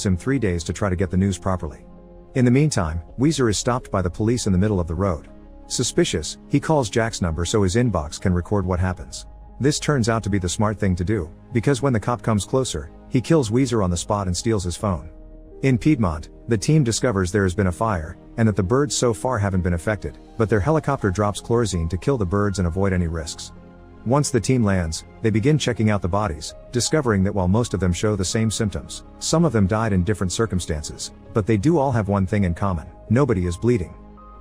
him 3 days to try to get the news properly. In the meantime, Weezer is stopped by the police in the middle of the road. Suspicious, he calls Jack's number so his inbox can record what happens. This turns out to be the smart thing to do, because when the cop comes closer, he kills Weezer on the spot and steals his phone. In Piedmont, the team discovers there has been a fire, and that the birds so far haven't been affected, but their helicopter drops chlorine to kill the birds and avoid any risks. Once the team lands, they begin checking out the bodies, discovering that while most of them show the same symptoms, some of them died in different circumstances, but they do all have one thing in common: nobody is bleeding.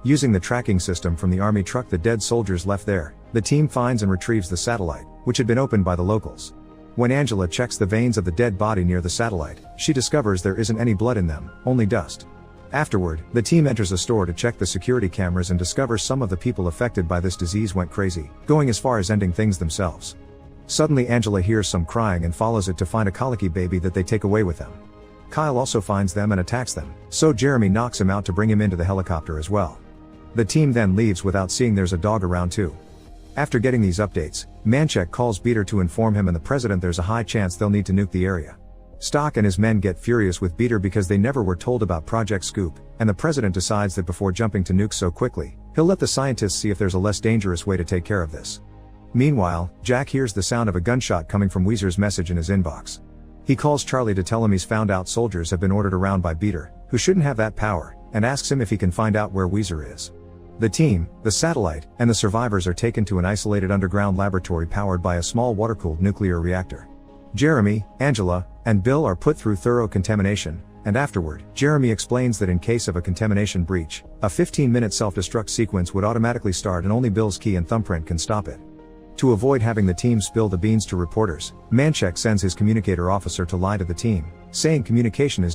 Using the tracking system from the army truck the dead soldiers left there, the team finds and retrieves the satellite, which had been opened by the locals. When Angela checks the veins of the dead body near the satellite, she discovers there isn't any blood in them, only dust. Afterward, the team enters a store to check the security cameras and discovers some of the people affected by this disease went crazy, going as far as ending things themselves. Suddenly Angela hears some crying and follows it to find a colicky baby that they take away with them. Kyle also finds them and attacks them, so Jeremy knocks him out to bring him into the helicopter as well. The team then leaves without seeing there's a dog around too. After getting these updates, Manchek calls Beater to inform him and the president there's a high chance they'll need to nuke the area. Stock and his men get furious with Beater because they never were told about Project Scoop, and the president decides that before jumping to nuke so quickly, he'll let the scientists see if there's a less dangerous way to take care of this. Meanwhile, Jack hears the sound of a gunshot coming from Weezer's message in his inbox. He calls Charlie to tell him he's found out soldiers have been ordered around by Beater, who shouldn't have that power, and asks him if he can find out where Weezer is. The team, the satellite, and the survivors are taken to an isolated underground laboratory powered by a small water-cooled nuclear reactor. Jeremy, Angela, and Bill are put through thorough contamination, and afterward, Jeremy explains that in case of a contamination breach, a 15-minute self-destruct sequence would automatically start and only Bill's key and thumbprint can stop it. To avoid having the team spill the beans to reporters, Manchek sends his communicator officer to lie to the team, saying communication is